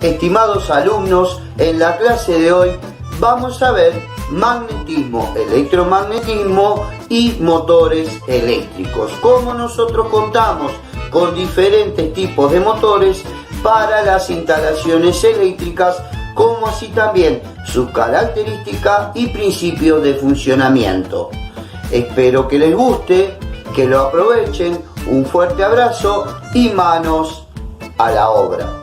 Estimados alumnos, en la clase de hoy vamos a ver magnetismo, electromagnetismo y motores eléctricos. Cómo nosotros contamos con diferentes tipos de motores para las instalaciones eléctricas, como así también sus características y principios de funcionamiento. Espero que les guste, que lo aprovechen. Un fuerte abrazo y manos a la obra.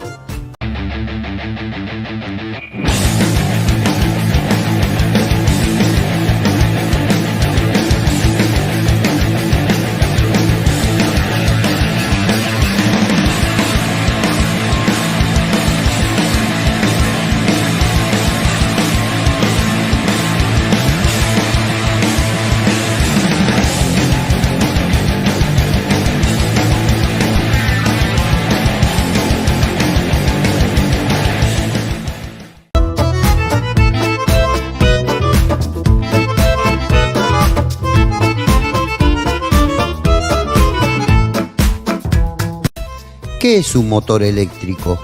¿Qué es un motor eléctrico?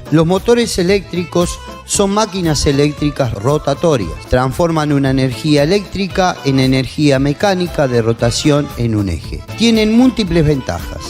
Los motores eléctricos son máquinas eléctricas rotatorias. Transforman una energía eléctrica en energía mecánica de rotación en un eje. Tienen múltiples ventajas,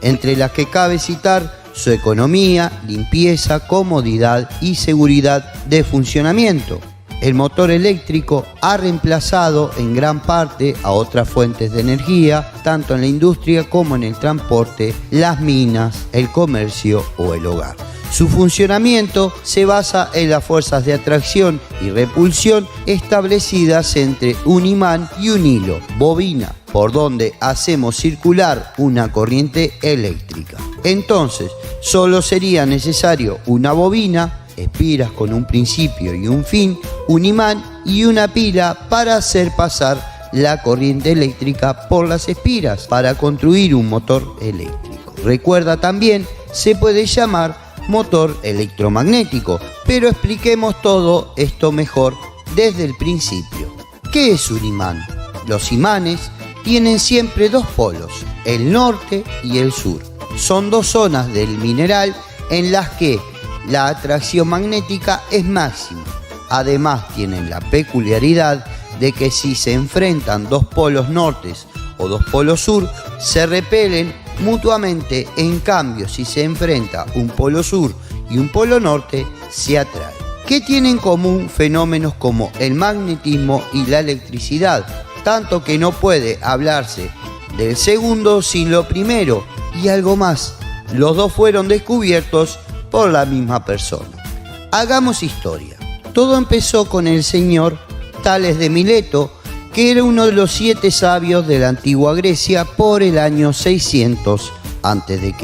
entre las que cabe citar su economía, limpieza, comodidad y seguridad de funcionamiento. El motor eléctrico ha reemplazado en gran parte a otras fuentes de energía, tanto en la industria como en el transporte, las minas, el comercio o el hogar. Su funcionamiento se basa en las fuerzas de atracción y repulsión establecidas entre un imán y un hilo, bobina, por donde hacemos circular una corriente eléctrica. Entonces, solo sería necesario una bobina, espiras con un principio y un fin, un imán y una pila para hacer pasar la corriente eléctrica por las espiras para construir un motor eléctrico. Recuerda también, se puede llamar motor electromagnético, pero expliquemos todo esto mejor desde el principio. ¿Qué es un imán? Los imanes tienen siempre dos polos, el norte y el sur. Son dos zonas del mineral en las que la atracción magnética es máxima. Además, tienen la peculiaridad de que si se enfrentan dos polos nortes o dos polos sur, se repelen mutuamente. En cambio, si se enfrenta un polo sur y un polo norte, se atraen. ¿Qué tienen en común fenómenos como el magnetismo y la electricidad? Tanto que no puede hablarse del segundo sin lo primero. Y algo más, los dos fueron descubiertos por la misma persona. Hagamos historia. Todo empezó con el señor Tales de Mileto, que era uno de los 7 sabios de la antigua Grecia por el año 600 a.C.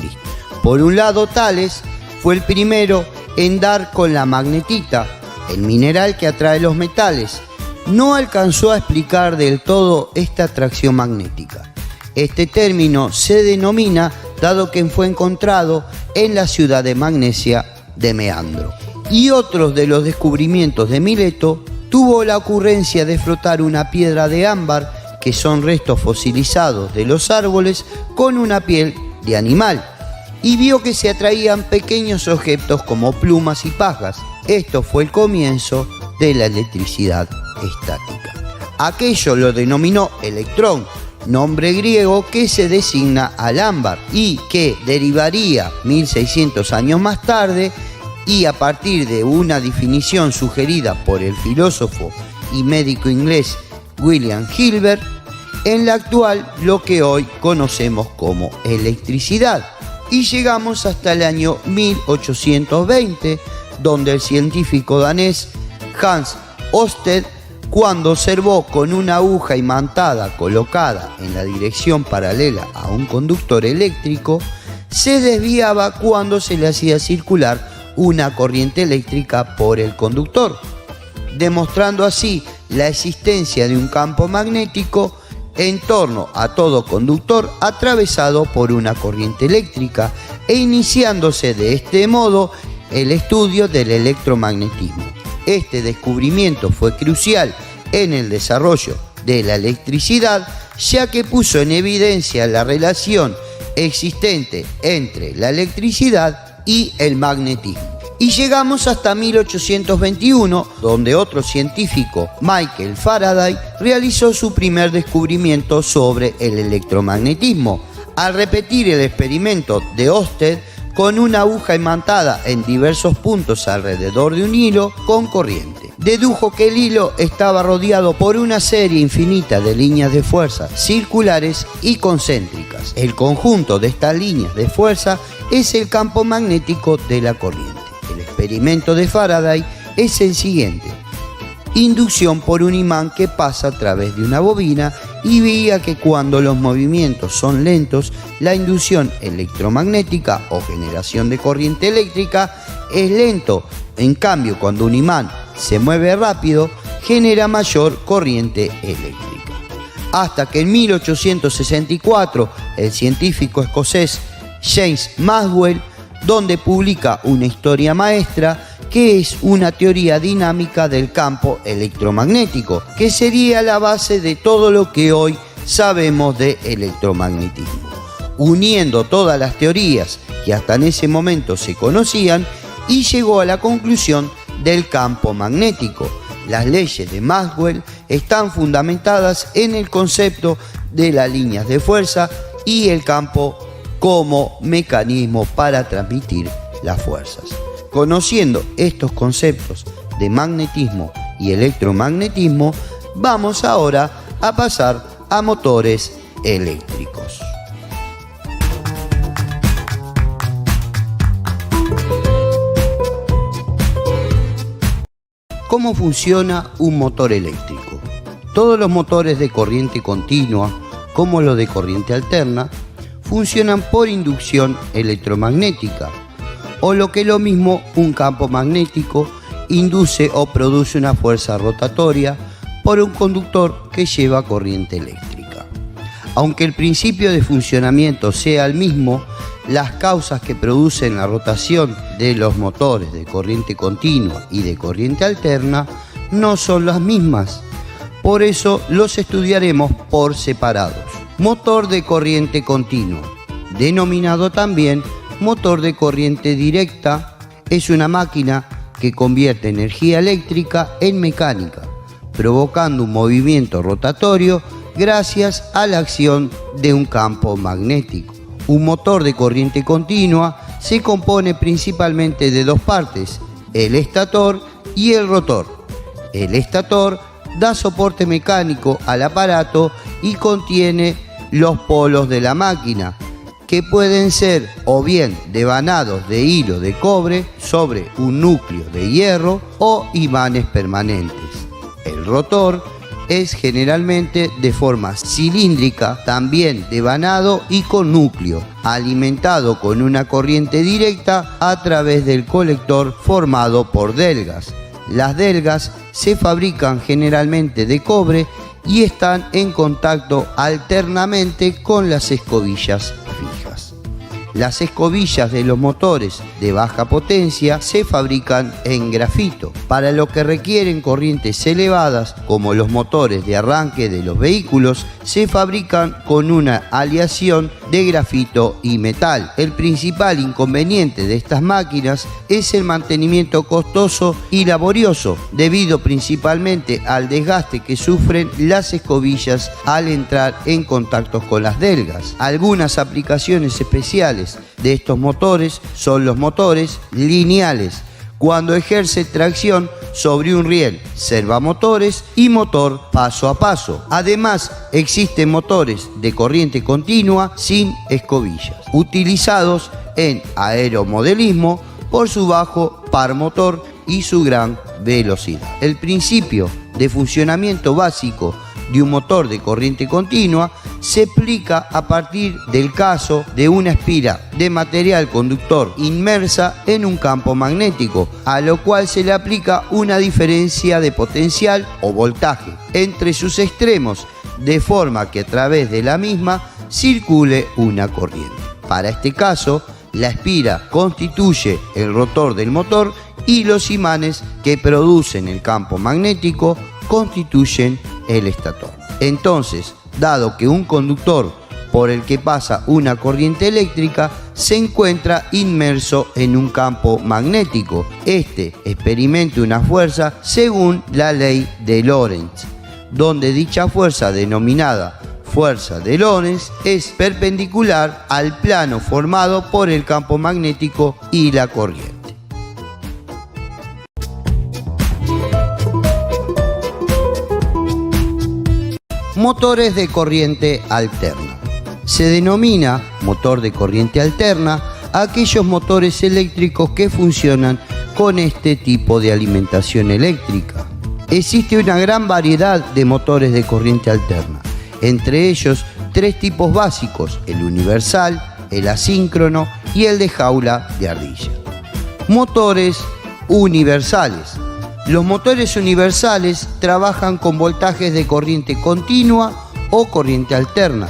Por un lado, Tales fue el primero en dar con la magnetita, el mineral que atrae los metales. No alcanzó a explicar del todo esta atracción magnética. Este término se denomina dado que fue encontrado en la ciudad de Magnesia de Meandro. Y otro de los descubrimientos de Mileto tuvo la ocurrencia de frotar una piedra de ámbar, que son restos fosilizados de los árboles, con una piel de animal, y vio que se atraían pequeños objetos como plumas y pajas. Esto fue el comienzo de la electricidad estática. Aquello lo denominó electrón, nombre griego que se designa al ámbar y que derivaría 1600 años más tarde, y a partir de una definición sugerida por el filósofo y médico inglés William Gilbert, en la actual lo que hoy conocemos como electricidad. Y llegamos hasta el año 1820, donde el científico danés Hans Ørsted, cuando observó con una aguja imantada colocada en la dirección paralela a un conductor eléctrico, se desviaba cuando se le hacía circular una corriente eléctrica por el conductor, demostrando así la existencia de un campo magnético en torno a todo conductor atravesado por una corriente eléctrica, e iniciándose de este modo el estudio del electromagnetismo. Este descubrimiento fue crucial en el desarrollo de la electricidad, ya que puso en evidencia la relación existente entre la electricidad y el magnetismo. Y llegamos hasta 1821, donde otro científico, Michael Faraday, realizó su primer descubrimiento sobre el electromagnetismo, al repetir el experimento de Ørsted con una aguja imantada en diversos puntos alrededor de un hilo con corriente. Dedujo que el hilo estaba rodeado por una serie infinita de líneas de fuerza circulares y concéntricas. El conjunto de estas líneas de fuerza es el campo magnético de la corriente. El experimento de Faraday es el siguiente: inducción por un imán que pasa a través de una bobina, y veía que cuando los movimientos son lentos, la inducción electromagnética o generación de corriente eléctrica es lento. En cambio, cuando un imán se mueve rápido, genera mayor corriente eléctrica. Hasta que en 1864 el científico escocés James Maxwell, donde publica una historia maestra, que es una teoría dinámica del campo electromagnético, que sería la base de todo lo que hoy sabemos de electromagnetismo. Uniendo todas las teorías que hasta en ese momento se conocían, y llegó a la conclusión del campo magnético. Las leyes de Maxwell están fundamentadas en el concepto de las líneas de fuerza y el campo como mecanismo para transmitir las fuerzas. Conociendo estos conceptos de magnetismo y electromagnetismo, vamos ahora a pasar a motores eléctricos. ¿Cómo funciona un motor eléctrico? Todos los motores de corriente continua, como los de corriente alterna, funcionan por inducción electromagnética, o lo que es lo mismo, un campo magnético induce o produce una fuerza rotatoria por un conductor que lleva corriente eléctrica. Aunque el principio de funcionamiento sea el mismo, las causas que producen la rotación de los motores de corriente continua y de corriente alterna no son las mismas. Por eso los estudiaremos por separados. Motor de corriente continua, denominado también motor de corriente directa, es una máquina que convierte energía eléctrica en mecánica, provocando un movimiento rotatorio gracias a la acción de un campo magnético. Un motor de corriente continua se compone principalmente de dos partes, el estator y el rotor. El estator da soporte mecánico al aparato y contiene los polos de la máquina, que pueden ser o bien devanados de hilo de cobre sobre un núcleo de hierro o imanes permanentes. El rotor es generalmente de forma cilíndrica, también devanado y con núcleo, alimentado con una corriente directa a través del colector formado por delgas. Las delgas se fabrican generalmente de cobre y están en contacto alternamente con las escobillas fijas. Las escobillas de los motores de baja potencia se fabrican en grafito. Para lo que requieren corrientes elevadas, como los motores de arranque de los vehículos, se fabrican con una aleación de grafito y metal. El principal inconveniente de estas máquinas es el mantenimiento costoso y laborioso, debido principalmente al desgaste que sufren las escobillas al entrar en contacto con las delgas. Algunas aplicaciones especiales de estos motores son los motores lineales, cuando ejerce tracción sobre un riel, servamotores y motor paso a paso. Además, existen motores de corriente continua sin escobillas, utilizados en aeromodelismo por su bajo par motor y su gran velocidad. El principio de funcionamiento básico de un motor de corriente continua se explica a partir del caso de una espira de material conductor inmersa en un campo magnético, a lo cual se le aplica una diferencia de potencial o voltaje entre sus extremos, de forma que a través de la misma circule una corriente. Para este caso, la espira constituye el rotor del motor y los imanes que producen el campo magnético constituyen el estator. Entonces, dado que un conductor por el que pasa una corriente eléctrica se encuentra inmerso en un campo magnético. Este experimenta una fuerza según la ley de Lorentz, donde dicha fuerza, denominada fuerza de Lorentz, es perpendicular al plano formado por el campo magnético y la corriente. Motores de corriente alterna. Se denomina motor de corriente alterna a aquellos motores eléctricos que funcionan con este tipo de alimentación eléctrica. Existe una gran variedad de motores de corriente alterna, entre ellos 3 tipos básicos: el universal, el asíncrono y el de jaula de ardilla. Motores universales. Los motores universales trabajan con voltajes de corriente continua o corriente alterna.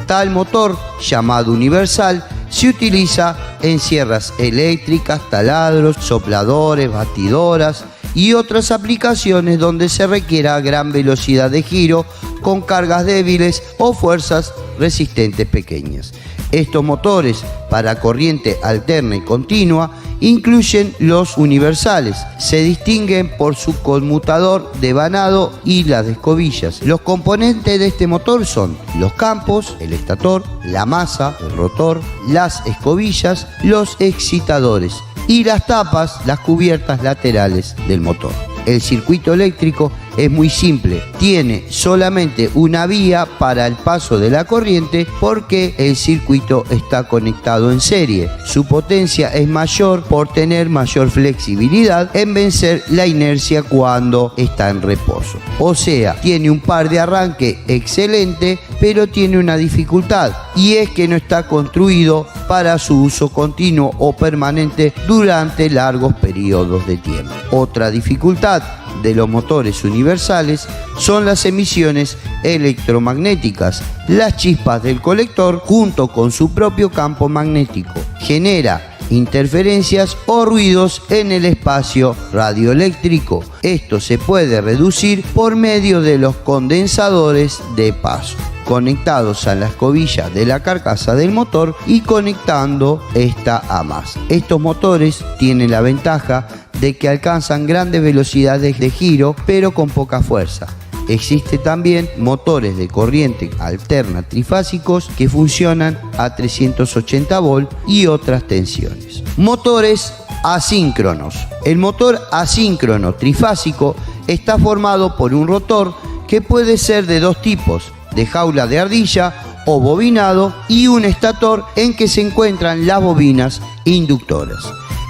Tal motor, llamado universal, se utiliza en sierras eléctricas, taladros, sopladores, batidoras y otras aplicaciones donde se requiera gran velocidad de giro con cargas débiles o fuerzas resistentes pequeñas. Estos motores para corriente alterna y continua incluyen los universales. Se distinguen por su conmutador de vanado y las de escobillas. Los componentes de este motor son los campos, el estator, la masa, el rotor, las escobillas, los excitadores y las tapas, las cubiertas laterales del motor. El circuito eléctrico es muy simple, tiene solamente una vía para el paso de la corriente porque el circuito está conectado en serie. Su potencia es mayor por tener mayor flexibilidad en vencer la inercia cuando está en reposo. O sea, tiene un par de arranque excelente, pero tiene una dificultad, y es que no está construido para su uso continuo o permanente durante largos periodos de tiempo. Otra dificultad de los motores universales son las emisiones electromagnéticas. Las chispas del colector, junto con su propio campo magnético, genera interferencias o ruidos en el espacio radioeléctrico. Esto se puede reducir por medio de los condensadores de paso, conectados a la escobilla de la carcasa del motor y conectando esta a masa. Estos motores tienen la ventaja de que alcanzan grandes velocidades de giro, pero con poca fuerza. Existen también motores de corriente alterna trifásicos que funcionan a 380 volt y otras tensiones. Motores asíncronos. El motor asíncrono trifásico está formado por un rotor que puede ser de 2 tipos: de jaula de ardilla o bobinado, y un estator en que se encuentran las bobinas inductoras.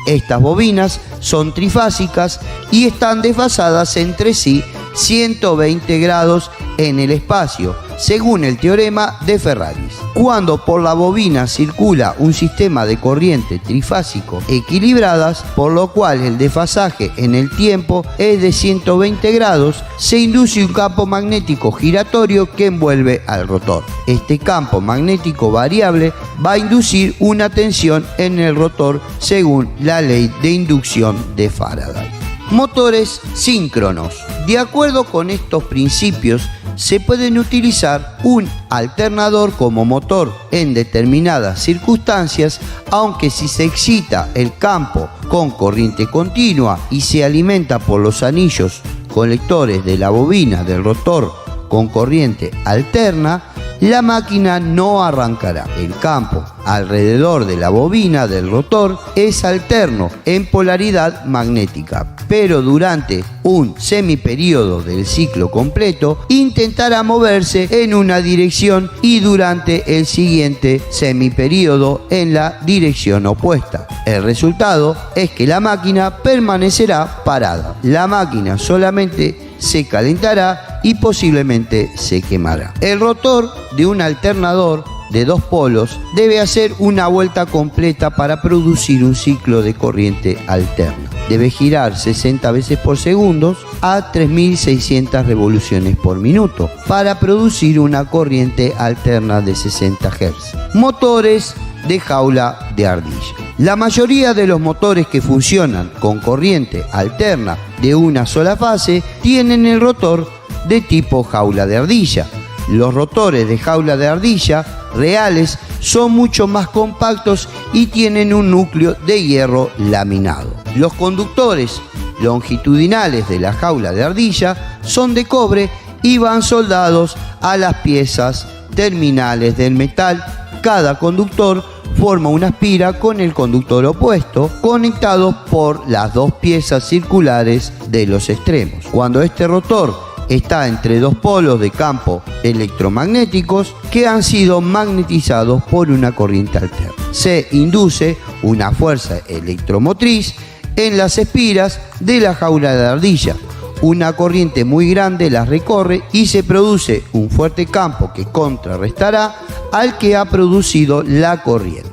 Estas bobinas son trifásicas y están desfasadas entre sí 120 grados en el espacio, según el teorema de Ferraris. Cuando por la bobina circula un sistema de corriente trifásico equilibradas, por lo cual el desfasaje en el tiempo es de 120 grados, se induce un campo magnético giratorio que envuelve al rotor. Este campo magnético variable va a inducir una tensión en el rotor según la ley de inducción de Faraday. Motores síncronos. De acuerdo con estos principios, se pueden utilizar un alternador como motor en determinadas circunstancias, aunque si se excita el campo con corriente continua y se alimenta por los anillos colectores de la bobina del rotor con corriente alterna, la máquina no arrancará. El campo alrededor de la bobina del rotor es alterno en polaridad magnética, pero durante un semiperíodo del ciclo completo intentará moverse en una dirección y durante el siguiente semiperíodo en la dirección opuesta. El resultado es que la máquina permanecerá parada. La máquina solamente se calentará y posiblemente se quemará. El rotor de un alternador de 2 polos debe hacer una vuelta completa para producir un ciclo de corriente alterna. Debe girar 60 veces por segundo a 3600 revoluciones por minuto para producir una corriente alterna de 60 Hz. Motores de jaula de ardilla. La mayoría de los motores que funcionan con corriente alterna de una sola fase tienen el rotor de tipo jaula de ardilla. Los rotores de jaula de ardilla reales son mucho más compactos y tienen un núcleo de hierro laminado. Los conductores longitudinales de la jaula de ardilla son de cobre y van soldados a las piezas terminales del metal. Cada conductor forma una espira con el conductor opuesto, conectados por las dos piezas circulares de los extremos. Cuando este rotor está entre dos polos de campo electromagnéticos que han sido magnetizados por una corriente alterna, se induce una fuerza electromotriz en las espiras de la jaula de ardilla. Una corriente muy grande las recorre y se produce un fuerte campo que contrarrestará al que ha producido la corriente.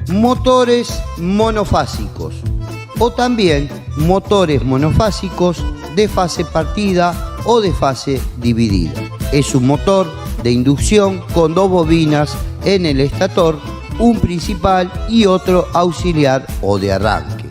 Motores monofásicos o también motores monofásicos de fase partida o de fase dividida. Es un motor de inducción con dos bobinas en el estator, un principal y otro auxiliar o de arranque.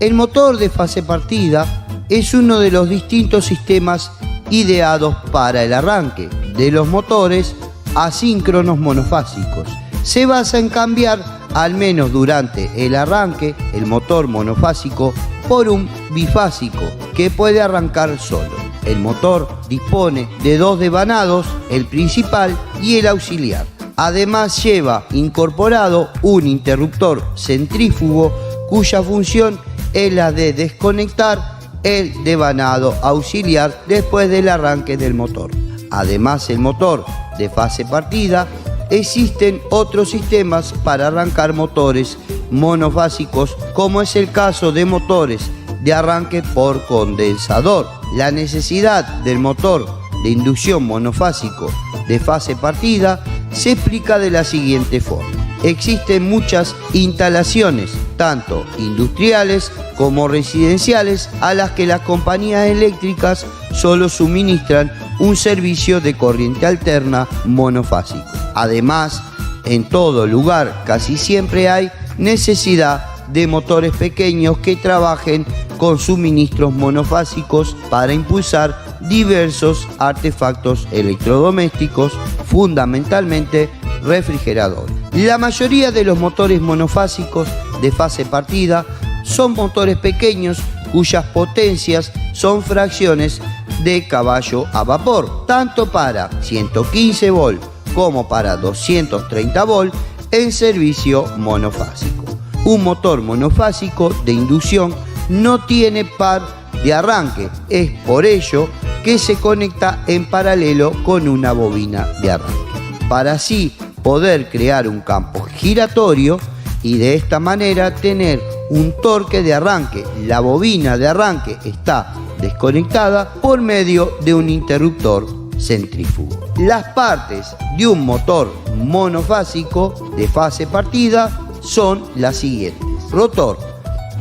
El motor de fase partida es uno de los distintos sistemas ideados para el arranque de los motores asíncronos monofásicos. Se basa en cambiar, al menos durante el arranque, el motor monofásico por un bifásico que puede arrancar solo. El motor dispone de dos devanados, el principal y el auxiliar. Además lleva incorporado un interruptor centrífugo cuya función es la de desconectar el devanado auxiliar después del arranque del motor. Además, el motor de fase partida, existen otros sistemas para arrancar motores monofásicos, como es el caso de motores de arranque por condensador. La necesidad del motor de inducción monofásico de fase partida se explica de la siguiente forma. Existen muchas instalaciones, tanto industriales como residenciales, a las que las compañías eléctricas solo suministran un servicio de corriente alterna monofásico. Además, en todo lugar casi siempre hay necesidad de motores pequeños que trabajen con suministros monofásicos para impulsar diversos artefactos electrodomésticos, fundamentalmente refrigeradores. La mayoría de los motores monofásicos de fase partida son motores pequeños cuyas potencias son fracciones de caballo a vapor, tanto para 115 volt como para 230 volt en servicio monofásico. Un motor monofásico de inducción no tiene par de arranque, es por ello que se conecta en paralelo con una bobina de arranque, para así poder crear un campo giratorio y de esta manera tener un torque de arranque. La bobina de arranque está desconectada por medio de un interruptor centrífugo. Las partes de un motor monofásico de fase partida son las siguientes. Rotor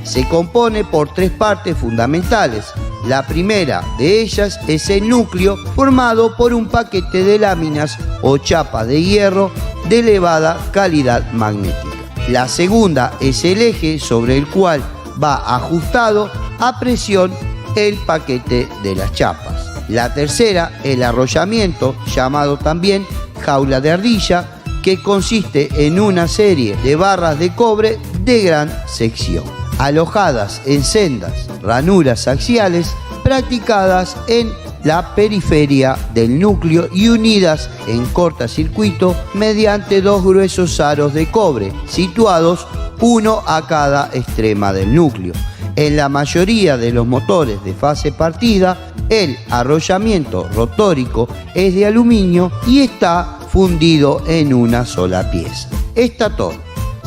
se compone por tres partes fundamentales. La primera de ellas es el núcleo, formado por un paquete de láminas o chapas de hierro de elevada calidad magnética. La segunda es el eje sobre el cual va ajustado a presión el paquete de las chapas. La tercera, el arrollamiento, llamado también jaula de ardilla, que consiste en una serie de barras de cobre de gran sección, alojadas en sendas ranuras axiales practicadas en la periferia del núcleo y unidas en cortacircuito mediante dos gruesos aros de cobre, situados uno a cada extrema del núcleo. En la mayoría de los motores de fase partida, el arrollamiento rotórico es de aluminio y está fundido en una sola pieza. Estator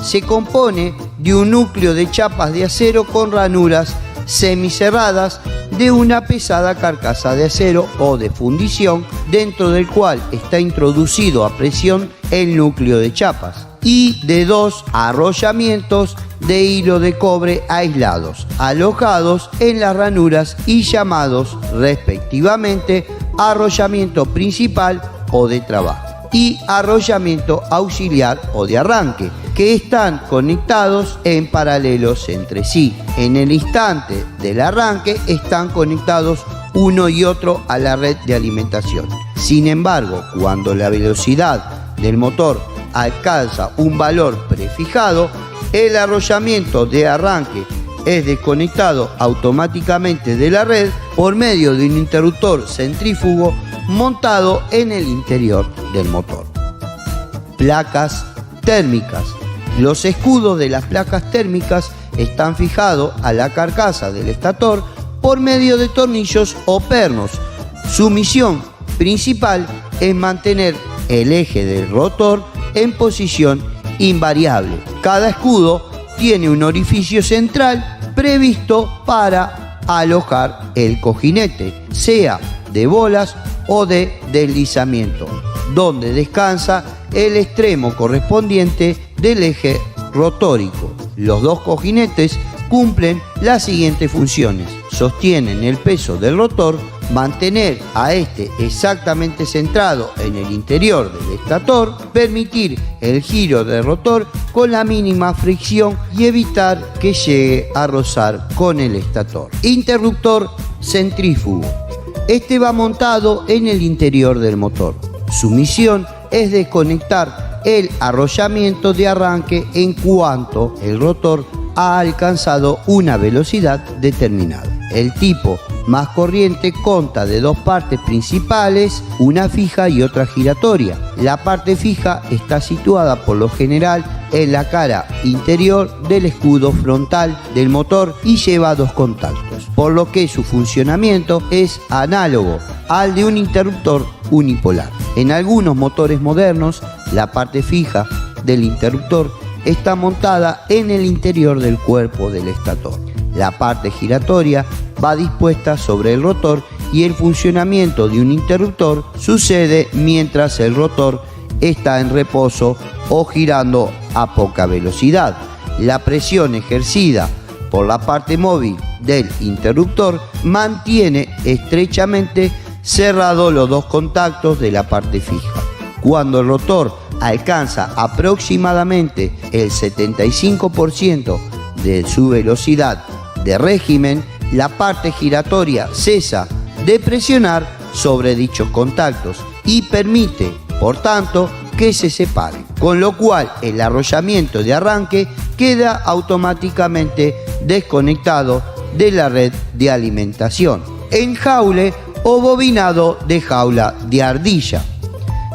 se compone de un núcleo de chapas de acero con ranuras semicerradas de una pesada carcasa de acero o de fundición, dentro del cual está introducido a presión el núcleo de chapas, y de dos arrollamientos de hilo de cobre aislados, alojados en las ranuras y llamados respectivamente arrollamiento principal o de trabajo y arrollamiento auxiliar o de arranque, que están conectados en paralelos entre sí. En el instante del arranque están conectados uno y otro a la red de alimentación. Sin embargo, cuando la velocidad del motor alcanza un valor prefijado, el arrollamiento de arranque es desconectado automáticamente de la red por medio de un interruptor centrífugo montado en el interior del motor. Placas térmicas. Los escudos de las placas térmicas están fijados a la carcasa del estator por medio de tornillos o pernos. Su misión principal es mantener el eje del rotor en posición invariable. Cada escudo tiene un orificio central previsto para alojar el cojinete, sea de bolas o de deslizamiento, donde descansa el extremo correspondiente del eje rotórico. Los dos cojinetes cumplen las siguientes funciones: sostienen el peso del rotor, mantener a este exactamente centrado en el interior del estator, permitir el giro del rotor con la mínima fricción y evitar que llegue a rozar con el estator. Interruptor centrífugo. Este va montado en el interior del motor. Su misión es desconectar el arrollamiento de arranque en cuanto el rotor ha alcanzado una velocidad determinada. El tipo más corriente consta de dos partes principales, una fija y otra giratoria. La parte fija está situada por lo general en la cara interior del escudo frontal del motor y lleva dos contactos, por lo que su funcionamiento es análogo al de un interruptor unipolar. En algunos motores modernos, la parte fija del interruptor está montada en el interior del cuerpo del estator. La parte giratoria va dispuesta sobre el rotor y el funcionamiento de un interruptor sucede mientras el rotor está en reposo o girando a poca velocidad. La presión ejercida por la parte móvil del interruptor mantiene estrechamente cerrados los dos contactos de la parte fija. Cuando el rotor alcanza aproximadamente el 75% de su velocidad de régimen, la parte giratoria cesa de presionar sobre dichos contactos y permite, por tanto, que se separen, con lo cual el arrollamiento de arranque queda automáticamente desconectado de la red de alimentación. Enjaule o bobinado de jaula de ardilla.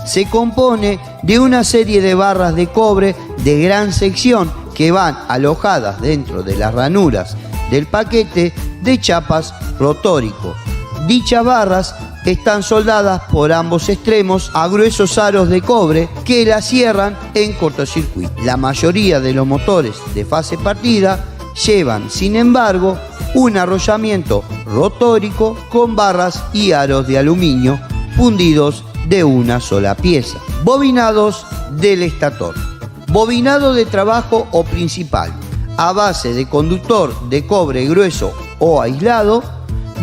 Se compone de una serie de barras de cobre de gran sección que van alojadas dentro de las ranuras del paquete de chapas rotórico. Dichas barras están soldadas por ambos extremos a gruesos aros de cobre que las cierran en cortocircuito. La mayoría de los motores de fase partida llevan, sin embargo, un arrollamiento rotórico con barras y aros de aluminio fundidos de una sola pieza. Bobinados del estator. Bobinado de trabajo o principal, a base de conductor de cobre grueso o aislado,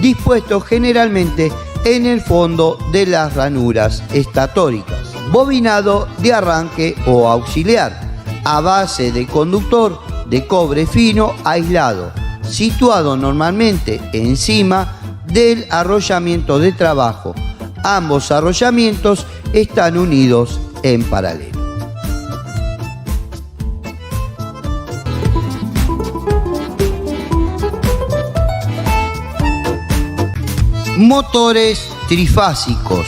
dispuesto generalmente en el fondo de las ranuras estatóricas. Bobinado de arranque o auxiliar, a base de conductor de cobre fino aislado, situado normalmente encima del arrollamiento de trabajo. Ambos arrollamientos están unidos en paralelo. Motores trifásicos.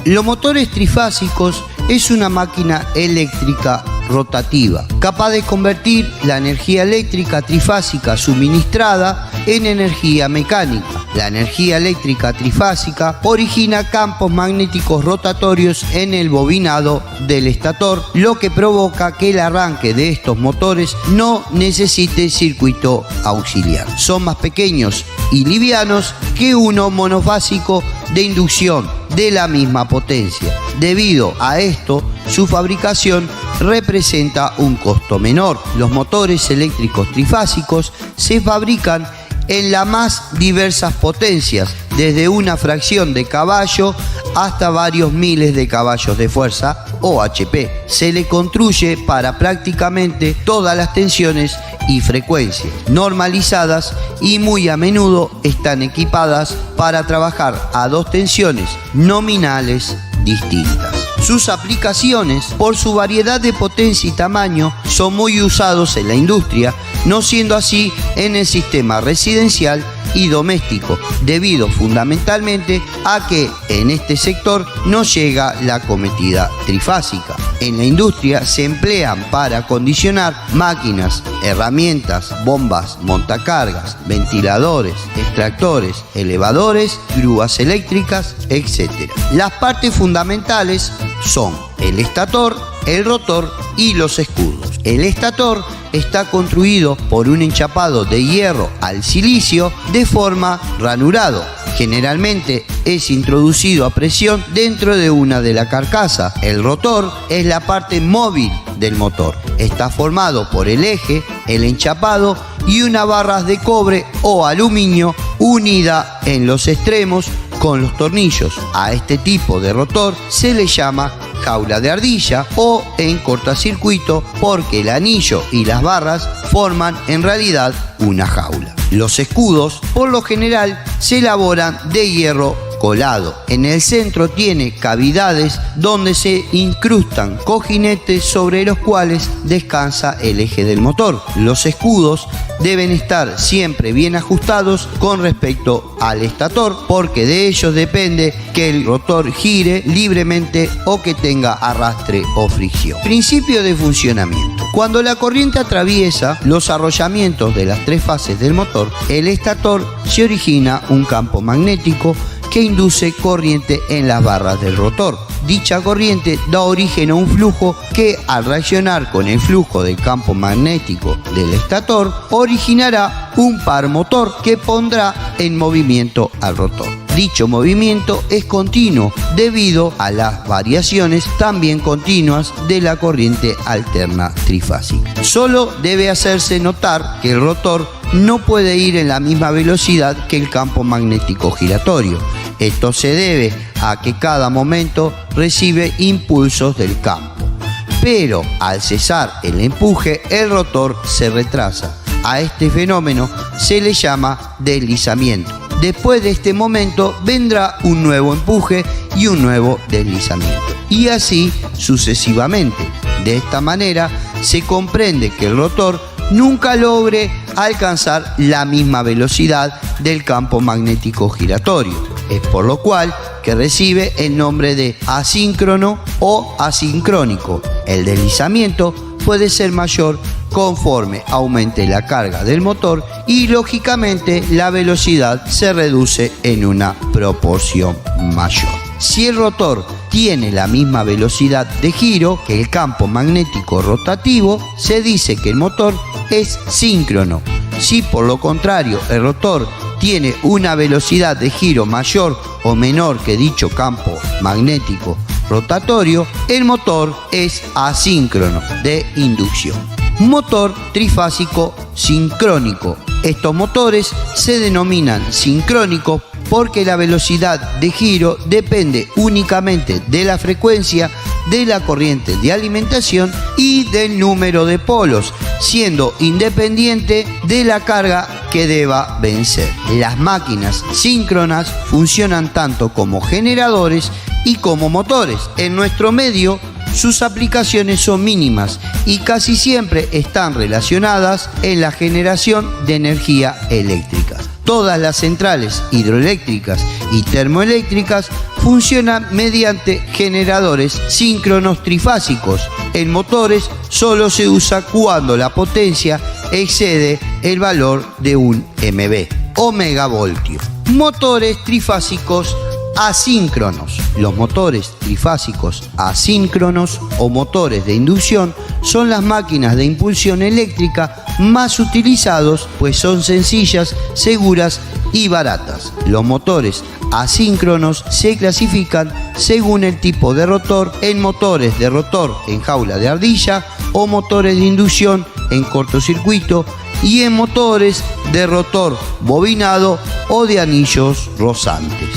Los motores trifásicos es una máquina eléctrica rotativa, capaz de convertir la energía eléctrica trifásica suministrada en energía mecánica. La energía eléctrica trifásica origina campos magnéticos rotatorios en el bobinado del estator, lo que provoca que el arranque de estos motores no necesite circuito auxiliar. Son más pequeños y livianos que uno monofásico de inducción de la misma potencia. Debido a esto, su fabricación representa un costo menor. Los motores eléctricos trifásicos se fabrican en las más diversas potencias, desde una fracción de caballo hasta varios miles de caballos de fuerza o HP. Se le construye para prácticamente todas las tensiones y frecuencias normalizadas y muy a menudo están equipadas para trabajar a dos tensiones nominales distintas. Sus aplicaciones, por su variedad de potencia y tamaño, son muy usados en la industria, no siendo así en el sistema residencial y doméstico, debido fundamentalmente a que en este sector no llega la cometida trifásica. En la industria se emplean para acondicionar máquinas, herramientas, bombas, montacargas, ventiladores, extractores, elevadores, grúas eléctricas, etc. Las partes fundamentales son el estator, el rotor y los escudos. El estator está construido por un enchapado de hierro al silicio de forma ranurado. Generalmente es introducido a presión dentro de una de la carcasa. El rotor es la parte móvil del motor. Está formado por el eje, el enchapado y unas barras de cobre o aluminio unida en los extremos con los tornillos. A este tipo de rotor se le llama jaula de ardilla o en cortacircuito porque el anillo y las barras forman en realidad una jaula. Los escudos por lo general se elaboran de hierro colado. En el centro tiene cavidades donde se incrustan cojinetes sobre los cuales descansa el eje del motor. Los escudos deben estar siempre bien ajustados con respecto al estator porque de ellos depende que el rotor gire libremente o que tenga arrastre o fricción. Principio de funcionamiento. Cuando la corriente atraviesa los arrollamientos de las tres fases del motor, el estator se origina un campo magnético que induce corriente en las barras del rotor. Dicha corriente da origen a un flujo que, al reaccionar con el flujo del campo magnético del estator, originará un par motor que pondrá en movimiento al rotor. Dicho movimiento es continuo debido a las variaciones también continuas de la corriente alterna trifásica. Solo debe hacerse notar que el rotor no puede ir en la misma velocidad que el campo magnético giratorio. Esto se debe a que cada momento recibe impulsos del campo. Pero al cesar el empuje, el rotor se retrasa. A este fenómeno se le llama deslizamiento. Después de este momento vendrá un nuevo empuje y un nuevo deslizamiento. Y así sucesivamente. De esta manera se comprende que el rotor nunca logre alcanzar la misma velocidad del campo magnético giratorio. Es por lo cual que recibe el nombre de asíncrono o asincrónico. El deslizamiento puede ser mayor conforme aumente la carga del motor y lógicamente la velocidad se reduce en una proporción mayor. Si el rotor tiene la misma velocidad de giro que el campo magnético rotativo, se dice que el motor es síncrono. Si por lo contrario el rotor tiene una velocidad de giro mayor o menor que dicho campo magnético rotatorio, el motor es asíncrono de inducción. Motor trifásico sincrónico. Estos motores se denominan sincrónicos porque la velocidad de giro depende únicamente de la frecuencia de la corriente de alimentación y del número de polos, siendo independiente de la carga que deba vencer. Las máquinas síncronas funcionan tanto como generadores y como motores. En nuestro medio, sus aplicaciones son mínimas y casi siempre están relacionadas en la generación de energía eléctrica. Todas las centrales hidroeléctricas y termoeléctricas funcionan mediante generadores síncronos trifásicos. En motores solo se usa cuando la potencia excede el valor de 1 MV o megavoltio. Motores trifásicos asíncronos. Los motores trifásicos asíncronos o motores de inducción son las máquinas de impulsión eléctrica más utilizados, pues son sencillas, seguras y baratas. Los motores asíncronos se clasifican según el tipo de rotor en motores de rotor en jaula de ardilla o motores de inducción en cortocircuito y en motores de rotor bobinado o de anillos rozantes.